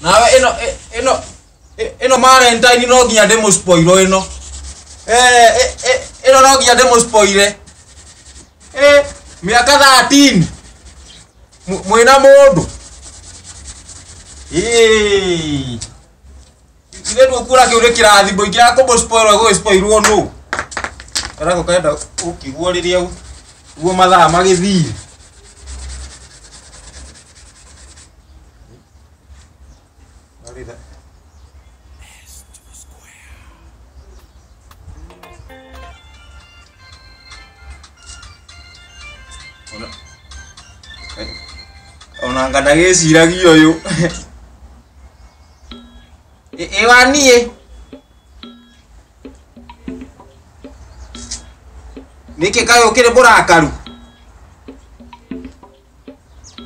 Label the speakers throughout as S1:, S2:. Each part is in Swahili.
S1: nawe ino Valentine no nginya demo spoilo ino ino no nginya demo spoile miaka 13 mwina mundu ile tukura kiure kirathimbo ikia ko spoilo go spoilwo no ara ko kaenda ukiguo riria uo mathaa magithii ona ngana giciragia uyu wanie niki kayo kire burakaru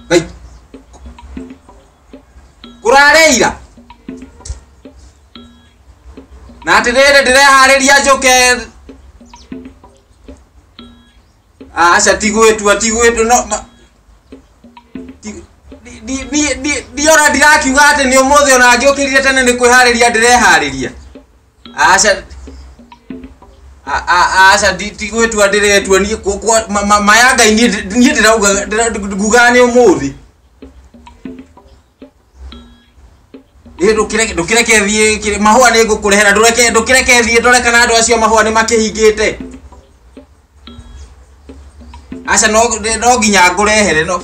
S1: ngai kurareira na atirere ndirehariria njuke aca tigwitu no diora ndirakiuga ati ni umuthi ona ngiukirire tene ni kwihariria ndirehariria aca tigwitu ndiretwo ni mayanga ni ndirauga nguga ni umuthi ndukireke thie mahua ni ngukurehera ndukireke thie ndore kana andu acio mahua ni makihingite aca no nginya ngurehere no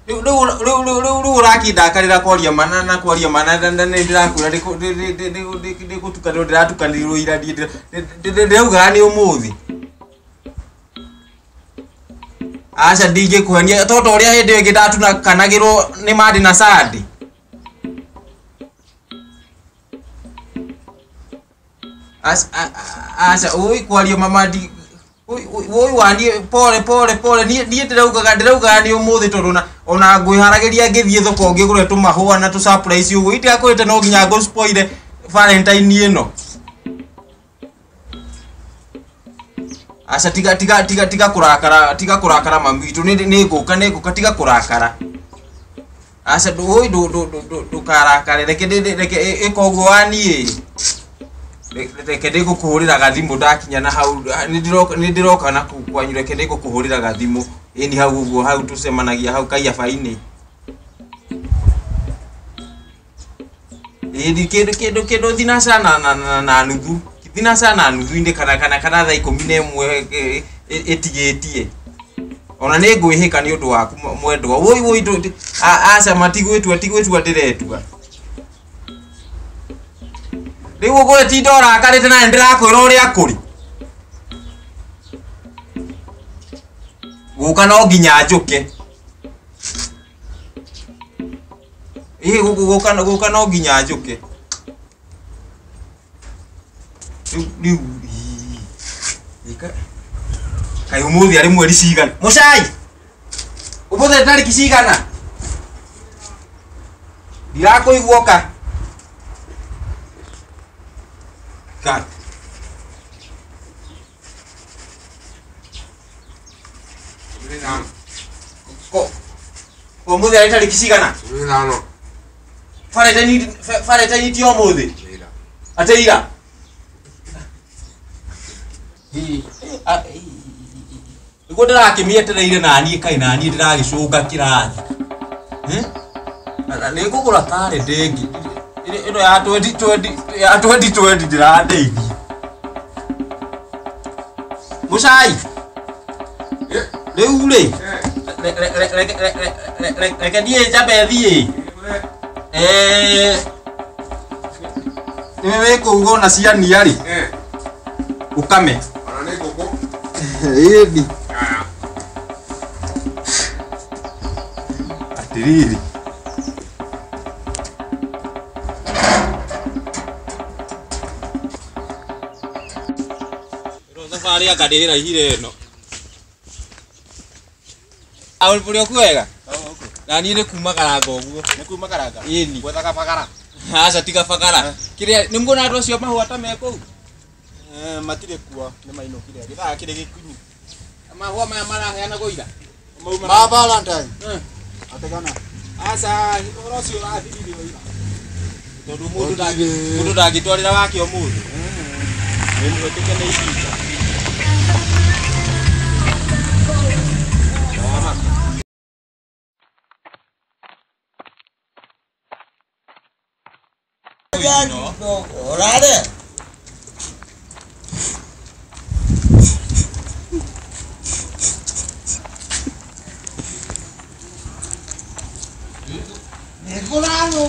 S1: Lu urakindakirira kwaria mana na kwaria mana ndirakura ndikutukana ndiratukanirwo ira ndirauga ni umuthi aca ndingikuhenia toto uria hindi ingi ndatukanagirwo ni madi na sadi aca ui kwaria mamadi Woi wani pole ni ndirauga ni umuthi tondu ona ngwiharagiria ngithie thoko ngigure tumahua na tu surprise ugu iti akwite no nginya go spoile Valentine ino aca tiga kurakara mamitu ni nguka tiga kurakara aca woi ndukarakare reke ikogo wani reke ndigukuhurira gathimu ndakinya na hau nindiroka na kwanyu reke ndigukuhurira gathimu ini hau uguo hau tucemanagia hau kaia faini kindu thina sana na nuthu thina sana nuthu inde kana thaa 11 etigetie ona ni ngwihika ni undu waku mwendwa woi aca matigwitua ndiretua riu gwe ti ndora karite na ndirakwira uria kuri guka no nginya njuke guka no nginya njuke riu kai umuthi ari mweri cigana mucai umuthi tariki cigana ndirakuigua ka Kat. Ko muthi ari tariki cigana?
S2: Nano.
S1: Valentine ti umuthi. Ateira. Iguo ndirakimietereire nani kai nani ndiragicunga kirathi. Ni ngugura tare ndengi. Ino ya 2020 ndiradeithia mucai riu ri reke ndie njambe thie niwe wikuuga ona ciania ri ukame
S2: ona ni nguku
S1: indi atiriri safari akadirira hire no awul puri okuega na ni ne kumakara goguo
S2: ni kumakaraga
S1: ini
S2: gwethaga bagara
S1: aca tiga bagara kiria ni muona andu acio mahua ta meko
S2: matire kuo ni mainukire githaa kiri gikunyu
S1: mahua maya maraheana goira
S2: ma Valentine ategana Asa ora cio rathirire oira. Tondu mundu ndangitwarira wake umuthi. Nĩ wetĩke nĩ ihinda.
S3: Orare. Nicolano.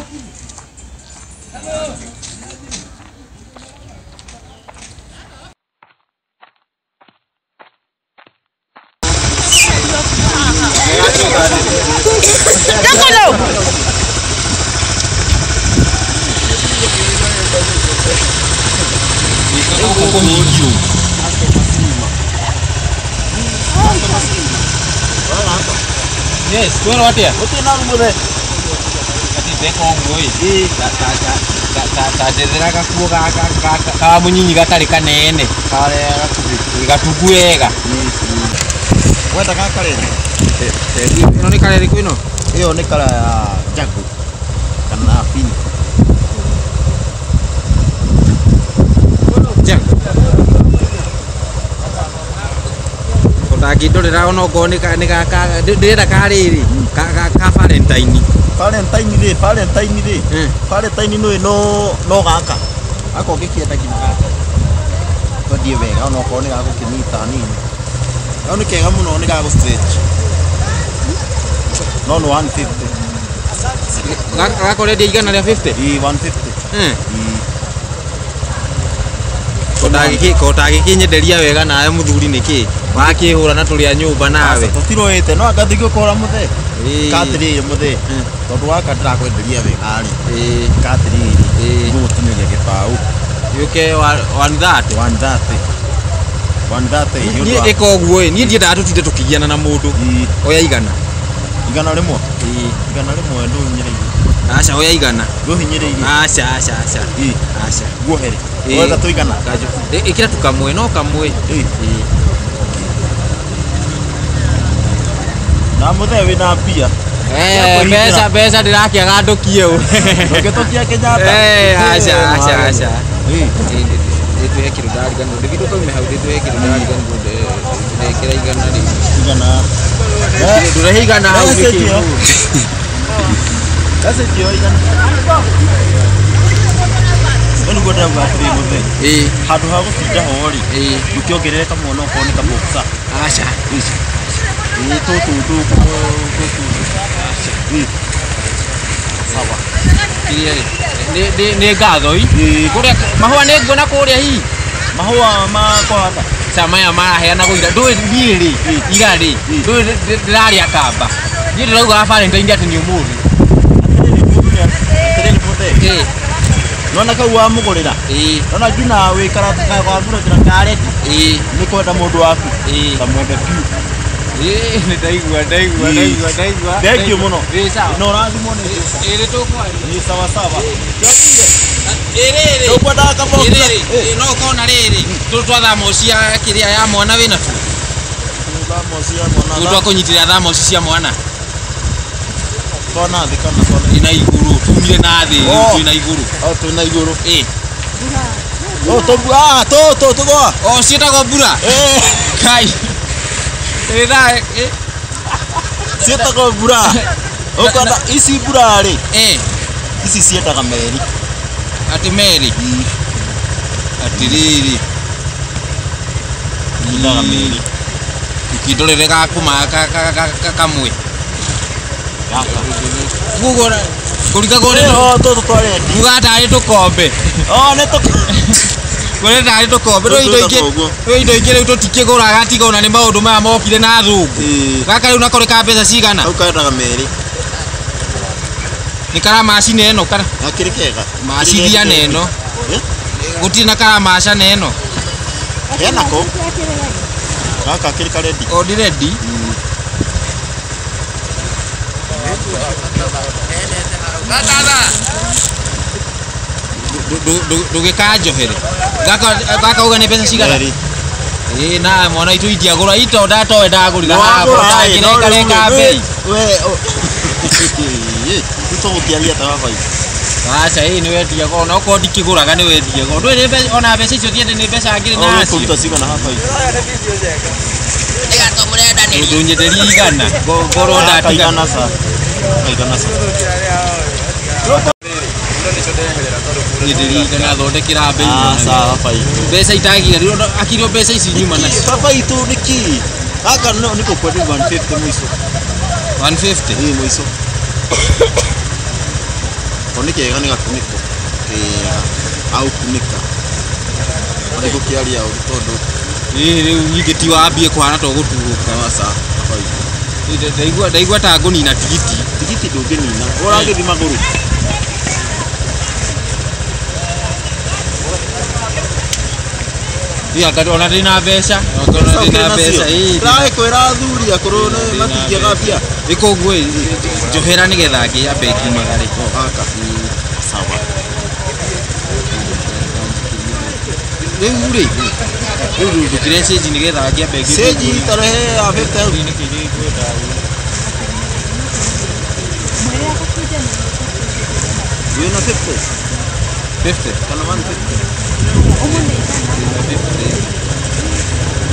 S1: Yes, tuan what ya?
S3: Oke na rumure.
S1: Kati deko ngoi. Ta dedera ka ku ka munyinyi gatari kanene.
S3: Kale gakubi.
S1: Gatukuega.
S3: Wenda gakare.
S1: Ino ni kale rikuino.
S3: Iyo ni kala ya jagu. Kana pini.
S1: Jang. Ndagindorera ona ngo ni ka ndira kariri ka Valentine.
S3: Valentine no gaka. Ako gikienda kinya gaka. Todie wega ona ko ni gako kinita nini. Ona kega muno ni gako stretch. No 150.
S1: Gako ready igana ria 50.
S3: 150.
S1: Kotagi kinyenderia wega nawe muthuri niki wakihura na turia nyumba nawe
S3: tutiroite no akathigio kora muthe katirire muthe tondu waka ndirakwenderia wega ari katirire gutiniria gipau
S1: yuke 130 ni ikoguo ni ndienda tutinde tukigiana na mundu oya igana
S3: rimwe nduhinyiriire
S1: acha oya igana
S3: nduhinyiriire
S1: acha
S3: guohere wega tuigana
S1: ikira tukamwe no kamwe
S3: na muthe wina mbia
S1: pesa ndirakiaga ndukie
S3: ngetukia Kenyatta
S1: acha Itu kirudari kan udah gitu tuh mehau itu kirudari kan udah kira igana di udah igana hau gitu
S3: kase jio igana onu goda ngafri muthe hadu hago tija hori ukiongerereka muno ko ni kaboksa
S1: acha
S3: tu sawa
S1: ni gathoi kuria mahua ni ngona kuria hi
S3: mahua ma kwata
S1: sama ya maraheana kuira ndui nyiri igari ndui ndiraria kamba ni ndirauga Valentine ati ni umuthi
S3: nona kau wa mugurira nona juna we karata ka kwa thura kira kare ni kwenda mundu waku kamwende piu
S1: ndaigua
S3: ndegio muno no rathimo ni
S1: ere tokwa
S3: ni sawa
S1: ere
S3: tukwenda kaboka
S1: no kona riri tutwathamo cia kiria ya mwana wina tu
S3: thamo cia mwana
S1: tutwa kunyitira thamo cia mwana
S3: kona thikana
S1: ina iguru tumire na thi ina iguru
S3: tuna iguru to
S1: go cietagwo mbura kai
S3: cietagwo mbura ukanda ici mbura ri ici cietaga meri
S1: ati meri atiriri
S3: ina meri
S1: ikindorere gakuma kamwe gugora kuriga gore
S3: to tware
S1: gugata ari tukombe
S3: ne to
S1: gore tari tukombe ro indo ingĩ rĩu tũtikĩgũraga tiga ona nĩ maũndũ maya mokire na thũngũ gaka rĩu nakoreka mbeca cigana
S3: au kaendaga meri
S1: nĩ kara macini ĩno kana
S3: akĩrĩ kega
S1: macithia na ĩno gũtirĩ na kara maca na ĩno
S3: henako gaka kĩrĩ karedi
S1: o diredi ndũgĩkanjohere gaka uga nĩ mbeca cigana
S2: Na mwana itu idiagura ito dato edagurira hapo ndagireka bei
S3: we uto ukialia tawa hivi
S2: acha hii ni wewe diagura na uko dikiguraga ni wewe diagura ndwe ona mbeca icio thiete ni mbeca ngiri na acio
S3: tutasiga na hapa hivi
S2: ega to murenda ni ndunyeteria igana ngoro ndatigana
S3: sa kaigana sa
S2: ndiri kana thondekera bei
S3: sawa hapa hivi
S2: mbeca itagira akirio mbeca ici nyuma na
S3: hapa itu niki aka no niko kwa 150 mwiso
S2: 150
S3: mwiso konike gani gakuniko au kunika ndiko kiali ya utondo
S2: riu igiti wambie kwana to guturuka
S3: sawa hapa hivi
S2: ndaigua ta ngoni na tigiti
S3: ndunginina uragithima maguru
S2: ya kado ona dina mbeca
S3: rae kwira thuri akoro ne matingiaga bia
S2: iko gwe johera nigetha ngia bengi magari
S3: aka sawa
S2: riu ndukire seji nigetha ngia bengi
S3: seji tarehe afeta
S2: ni kiri gweta
S3: wena 50 kana 150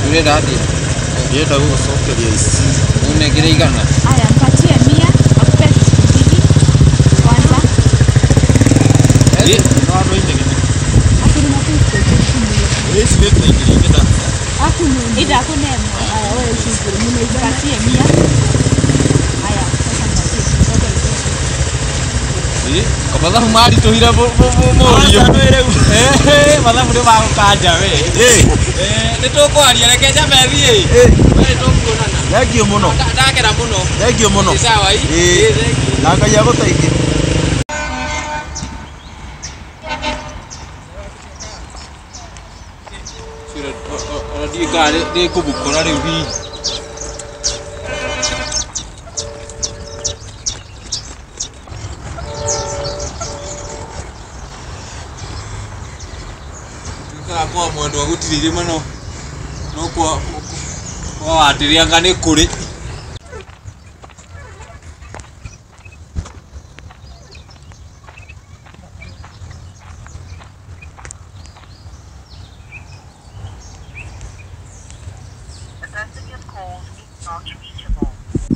S2: Ule dadi.
S3: Yenda huko sokeria isi.
S2: Unegere igana.
S4: Aya mpatie 100 akupe kitu kwanza.
S3: No ndo inde gani.
S4: Akini mafuta kitu.
S3: Isi wetu ingilingita.
S4: Akuni ida kunemo. Aya wewe usiku nimepatie 100. Aya sasa mpatie.
S2: Kabadha mari tuhira morio. Badha muri ba kanja we. Nitokwaria reke njame thie. We tokuonana.
S3: Thengio muno.
S2: Ndakera muno.
S3: Thengio muno.
S2: Sawa ii.
S3: Na Ngai agũteithie.
S2: Sira odi gari de kubukora riu hi. Kwa mwandu agutirire mano no kwa atiria ngane kuri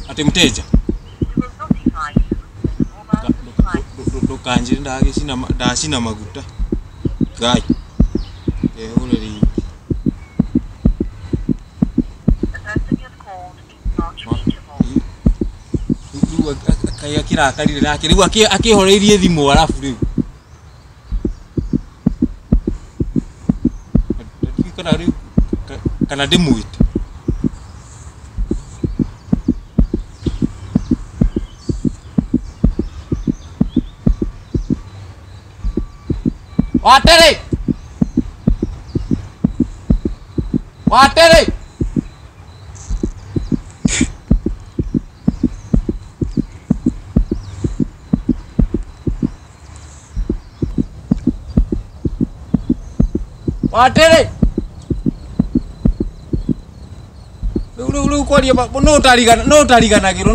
S2: ati mteja ndukanjire ndacina maguta gai already kaya kirakarire nake riu akihoreirie thimu arafu riu kana riu kana ndimwite Watere Riu kwaria no tariganagirwo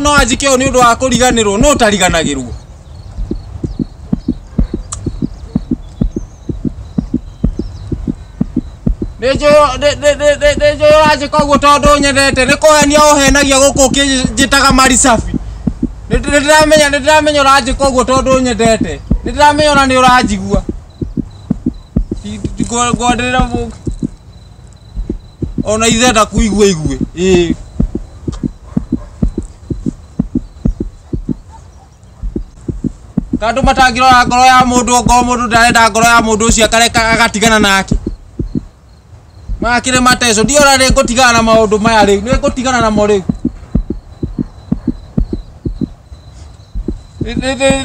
S2: no ajikeo ni undu wa kuriganirwo no tariganagirwo Nejo aje koguo tondu nyendete ni kuhenia uhenagia guku kijitaga mari safi Nitiramenya uraje koguo tondu nyendete nitiramenya ona ni urajigua ngwandirira muku ona ithenda kuigua igue kandu matangirora ngoro ya mundu ndarenda ngoro ya mundu ucio akareka agatigana nake makire mateso ndiora ri ngutigana na maundu maya riu ni ngutigana namo riu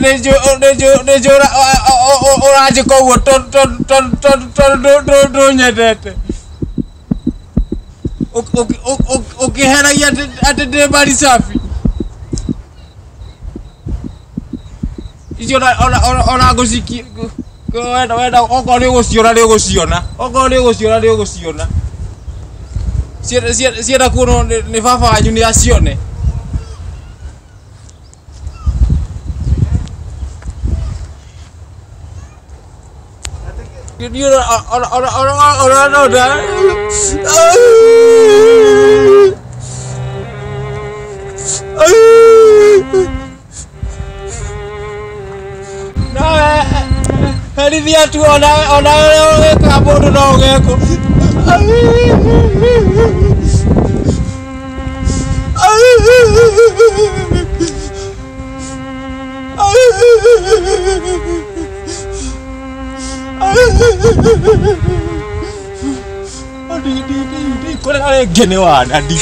S2: nejo uraje koguo tondu nyendete ukiheragia ati ndi mari safi icio ona nguciki Wenda okorwo nĩ ũgũciona nĩ ũgũciona. Okorwo nĩ ũgũciona nĩ ũgũciona. Cienda kuonwo nĩ baba wanyu nĩ acione. Herithia tu ona weka mundu no geko. Di kore ale gene wa dadi.